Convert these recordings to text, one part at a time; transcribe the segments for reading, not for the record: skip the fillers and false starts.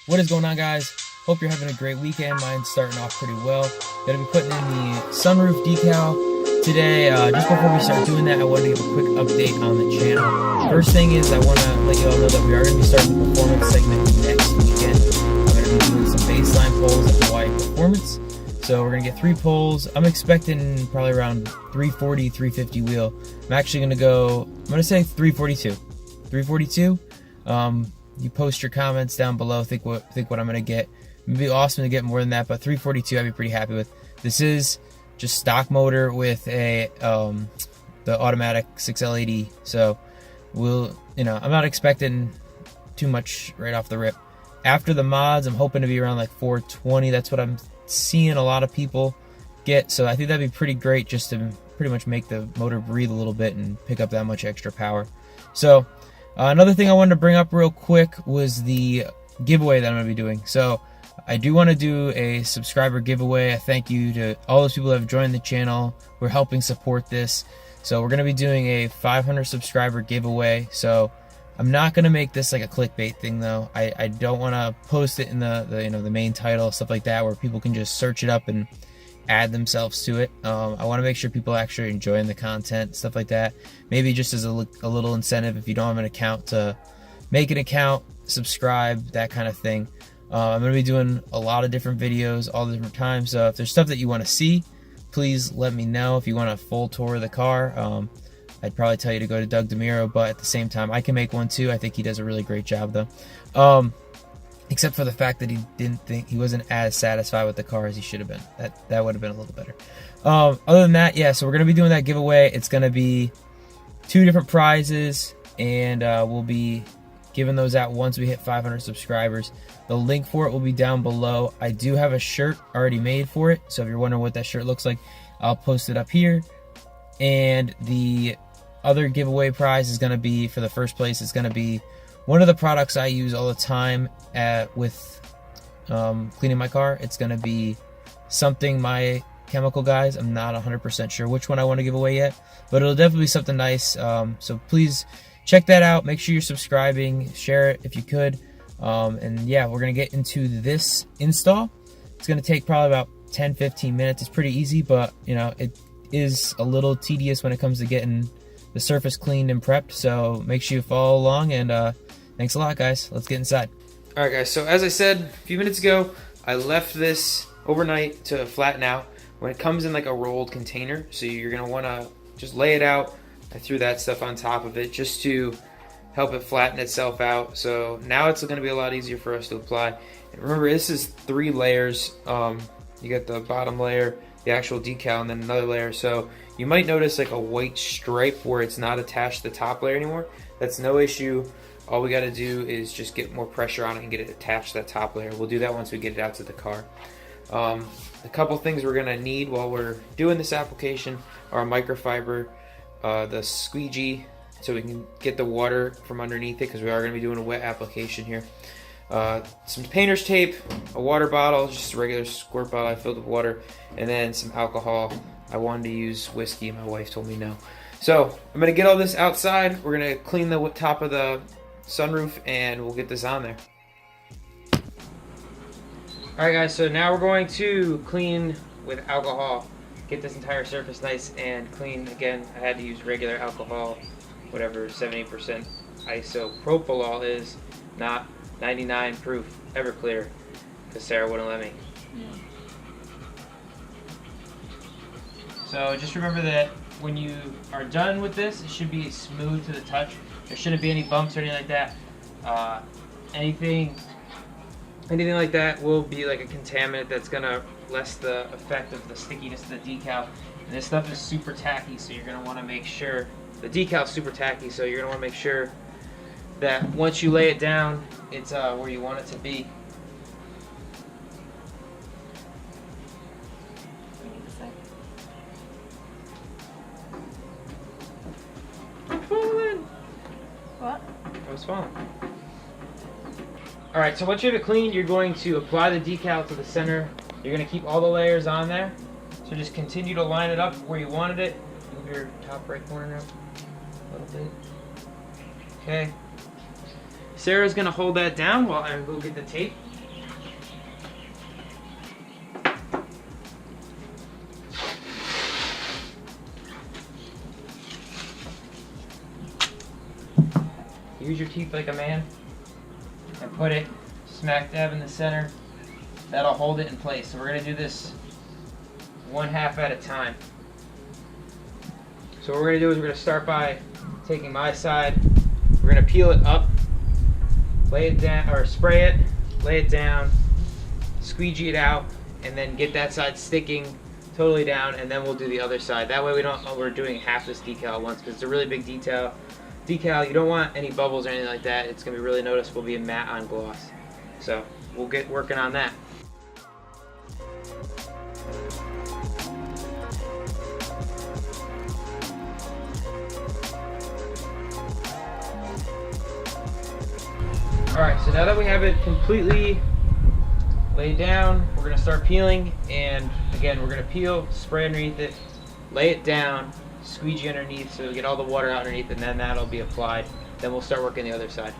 What is going on, guys? Hope you're having a great weekend. Mine's starting off pretty well. Gonna be putting in the sunroof decal today. Just before we start doing that, I wanted to give a quick update on the channel. First thing is I want to let you all know that we are going to be starting the performance segment next weekend. I'm going to be doing some baseline pulls at Hawaii Performance. So we're going to get 3 pulls. I'm expecting probably around 340, 350 wheel. I'm actually going to go, I'm going to say 342. 342. You post your comments down below. Think what I'm going to get. It'd be awesome to get more than that, but 342 I'd be pretty happy with. This is just stock motor with a the automatic 6L80. So I'm not expecting too much right off the rip. After the mods, I'm hoping to be around like 420. That's what I'm seeing a lot of people get. So I think that'd be pretty great just to pretty much make the motor breathe a little bit and pick up that much extra power. So another thing I wanted to bring up real quick was the giveaway that I'm going to be doing. So I do want to do a subscriber giveaway. I thank you to all those people that have joined the channel. We're helping support this. So we're going to be doing a 500 subscriber giveaway. So I'm not going to make this like a clickbait thing though. I don't want to post it in the main title, stuff like that, where people can just search it up and add themselves to it. I want to make sure people are actually enjoying the content, stuff like that. Maybe just as a little incentive if you don't have an account to make an account, subscribe, that kind of thing. I'm going to be doing a lot of different videos all the different times. So if there's stuff that you want to see, please let me know. If you want a full tour of the car, I'd probably tell you to go to Doug DeMiro, but at the same time, I can make one too. I think he does a really great job though. Except for the fact that he wasn't as satisfied with the car as he should have been. That would have been a little better. Other than that, yeah, so we're going to be doing that giveaway. It's going to be 2 different prizes, and we'll be giving those out once we hit 500 subscribers. The link for it will be down below. I do have a shirt already made for it, so if you're wondering what that shirt looks like, I'll post it up here. And the other giveaway prize is going to be, for the first place, it's going to be one of the products I use all the time with cleaning my car. It's going to be something My Chemical Guys. I'm not 100% sure which one I want to give away yet, but it'll definitely be something nice. So please check that out. Make sure you're subscribing. Share it if you could. And yeah, we're going to get into this install. It's going to take probably about 10-15 minutes. It's pretty easy, but it is a little tedious when it comes to getting the surface cleaned and prepped. So make sure you follow along, and thanks a lot, guys. Let's get inside. All right, guys. So as I said a few minutes ago, I left this overnight to flatten out. When it comes in like a rolled container, so you're going to want to just lay it out. I threw that stuff on top of it just to help it flatten itself out. So now it's going to be a lot easier for us to apply. And remember, this is 3 layers. You got the bottom layer, the actual decal, and then another layer. So you might notice like a white stripe where it's not attached to the top layer anymore. That's no issue. All we got to do is just get more pressure on it and get it attached to that top layer. We'll do that once we get it out to the car. A couple things we're going to need while we're doing this application are a microfiber, the squeegee, so we can get the water from underneath it, because we are going to be doing a wet application here. Some painter's tape, a water bottle, just a regular squirt bottle I filled with water, and then some alcohol. I wanted to use whiskey, my wife told me no. So I'm going to get all this outside. We're going to clean the top of the sunroof, and we'll get this on there. Alright guys, so now we're going to clean with alcohol. Get this entire surface nice and clean. Again, I had to use regular alcohol, whatever 70% isopropyl is, not 99 proof Everclear, because Sarah wouldn't let me. So just remember that when you are done with this, it should be smooth to the touch. There shouldn't be any bumps or anything like that. Anything like that will be like a contaminant that's gonna lessen the effect of the stickiness of the decal. And this stuff is super tacky, so you're gonna want to make sure the decal's super tacky. So you're gonna want to make sure that once you lay it down, it's where you want it to be. I'm falling. What? I was falling. Alright, so once you have it cleaned, you're going to apply the decal to the center. You're going to keep all the layers on there. So just continue to line it up where you wanted it. Move your top right corner up a little bit. Okay. Sarah's going to hold that down while I go get the tape. use your teeth like a man and put it smack dab in the center. That'll hold it in place. So we're going to do this 1/2 at a time. So what we're going to do is we're going to start by taking my side. We're going to peel it up, lay it down, or spray it, lay it down, squeegee it out, and then get that side sticking totally down, and then we'll do the other side. That way we're doing half this decal at once, because it's a really big decal. You don't want any bubbles or anything like that. It's going to be really noticeable, be a matte on gloss. So we'll get working on that. Alright, so now that we have it completely laid down, we're going to start peeling, and again, we're going to peel, spray underneath it, lay it down, squeegee underneath so we get all the water out underneath, and then that'll be applied. Then we'll start working the other side.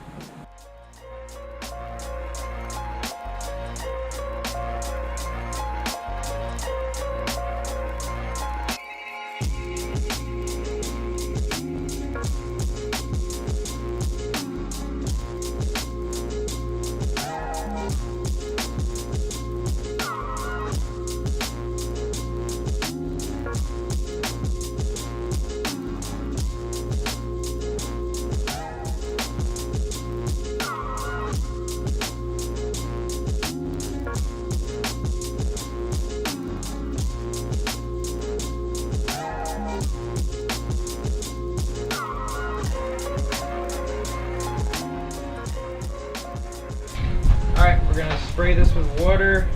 Alright, we're going to spray this with water.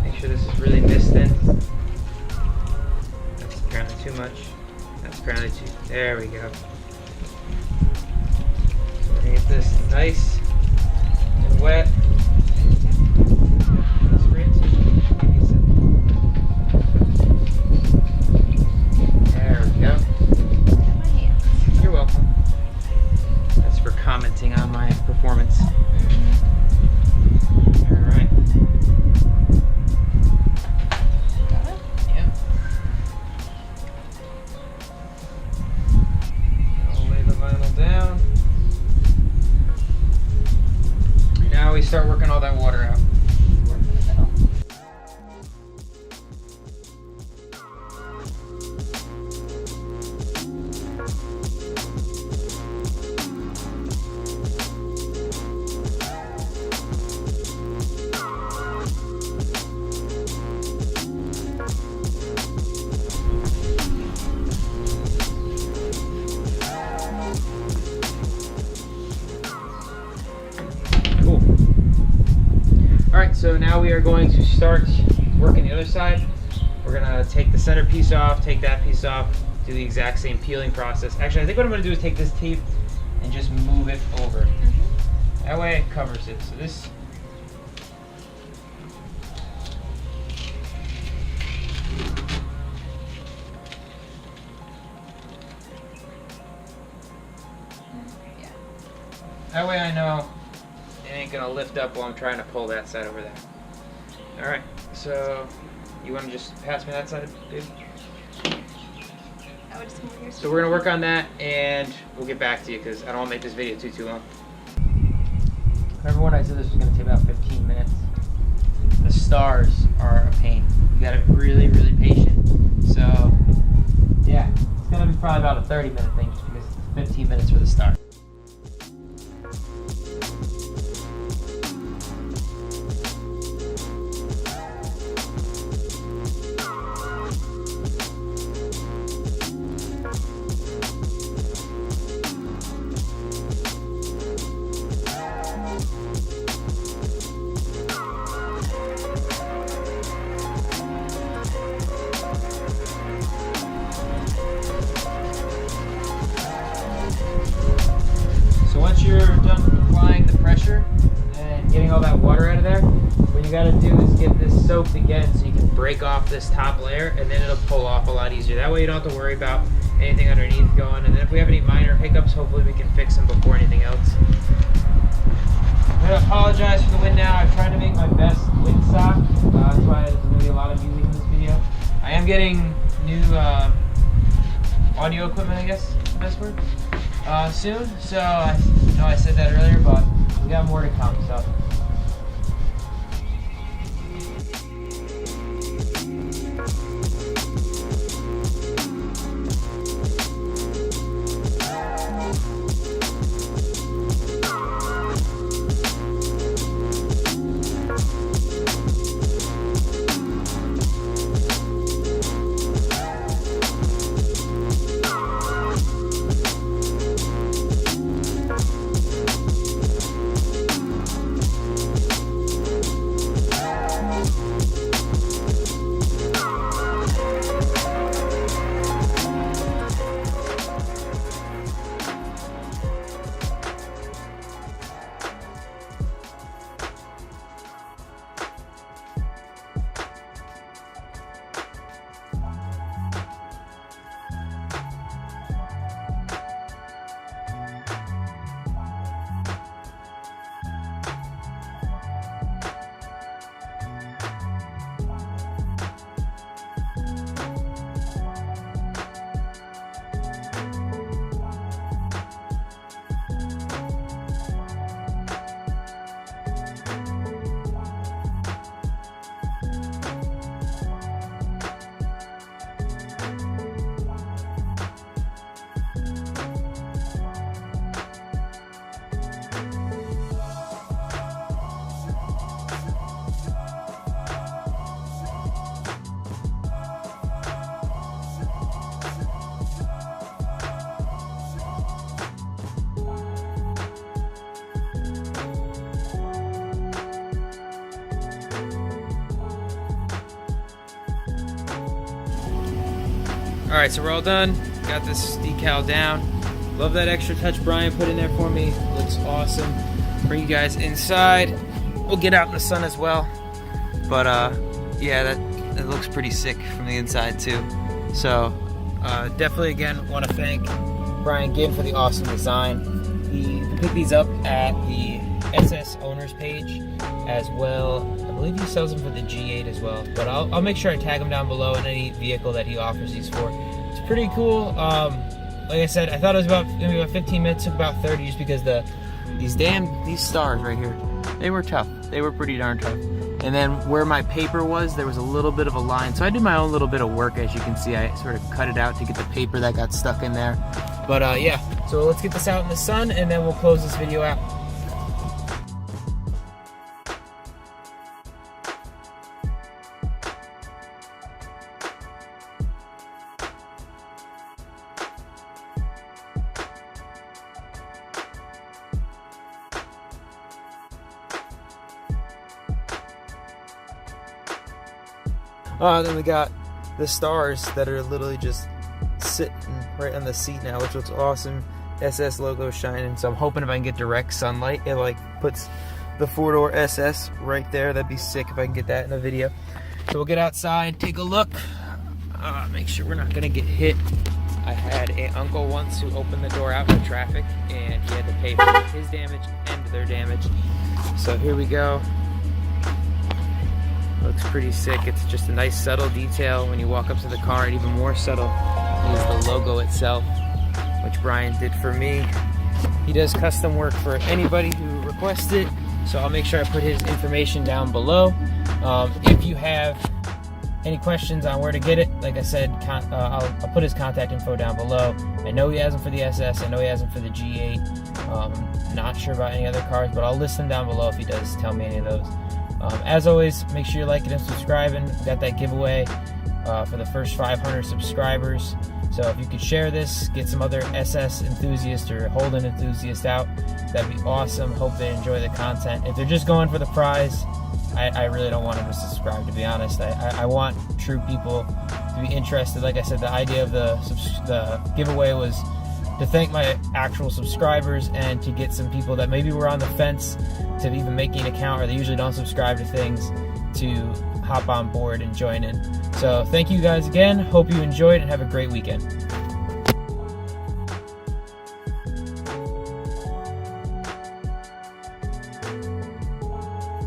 Make sure this is really misting. That's apparently too much. That's apparently too... There we go. So we're going to get this nice and wet. Spray it too. There we go. My hands. You're welcome. That's for commenting on my performance. Alright. Got it? Yeah. I'll lay the vinyl down. Now we start working all that water out. Work in the middle. Cool. Alright, so now we are going to start working the other side. We're going to take the center piece off, take that piece off, do the exact same peeling process. Actually, I think what I'm going to do is take this tape and just move it over. That way it covers it. So this... Yeah. That way I know it ain't gonna lift up while I'm trying to pull that side over there. Alright, so you wanna just pass me that side, dude? I would just move your So we're gonna work on that and we'll get back to you because I don't wanna make this video too long. Remember when I said this was gonna take about 15 minutes? The stars are a pain. You gotta be really, really patient. So yeah, it's gonna be probably about a 30-minute thing just because it's 15 minutes for the star. So once you're done applying the pressure and getting all that water out of there, what you gotta do is get this soaked again so you can break off this top layer and then it'll pull off a lot easier. That way you don't have to worry about anything underneath going, and then if we have any minor hiccups, hopefully we can fix them before anything else. I'm gonna apologize for the wind now. I've tried to make my best windsock. That's why there's gonna be a lot of music in this video. I am getting new audio equipment, I guess, the best word. soon. So I know I said that earlier, but we got more to come. So. Alright, so we're all done. Got this decal down. Love that extra touch Bryan put in there for me. Looks awesome. Bring you guys inside. We'll get out in the sun as well. But yeah, that looks pretty sick from the inside too. So definitely again want to thank Bryan Ginn for the awesome design. You can pick these up at the SS owners page as well. I believe he sells them for the G8 as well, but I'll make sure I tag him down below in any vehicle that he offers these for. It's pretty cool. Like I said, I thought it was gonna be about 15 minutes, took about 30 just because these stars right here, they were tough. They were pretty darn tough. And then where my paper was, there was a little bit of a line. So I did my own little bit of work, as you can see. I sort of cut it out to get the paper that got stuck in there. But yeah, so let's get this out in the sun and then we'll close this video out. Then we got the stars that are literally just sitting right on the seat now, which looks awesome. SS logo shining, so I'm hoping if I can get direct sunlight, it like puts the 4-door SS right there. That'd be sick if I can get that in a video. So we'll get outside, take a look, make sure we're not gonna get hit. I had an uncle once who opened the door out in traffic and he had to pay for his damage and their damage. So here we go. Looks pretty sick. It's just a nice subtle detail when you walk up to the car, and even more subtle is the logo itself, which Bryan did for me. He does custom work for anybody who requests it, so I'll make sure I put his information down below. If you have any questions on where to get it, like I said, I'll put his contact info down below. I know he has them for the SS, I know he has them for the G8. Not sure about any other cars, but I'll list them down below if he does tell me any of those. As always, make sure you're liking and subscribing. We got that giveaway for the first 500 subscribers. So if you could share this, get some other SS enthusiasts or Holden enthusiasts out, that'd be awesome. Hope they enjoy the content. If they're just going for the prize, I really don't want them to subscribe, to be honest. I want true people to be interested. Like I said, the idea of the giveaway was to thank my actual subscribers and to get some people that maybe were on the fence to even making an account, or they usually don't subscribe to things, to hop on board and join in. So thank you guys again. Hope you enjoyed and have a great weekend.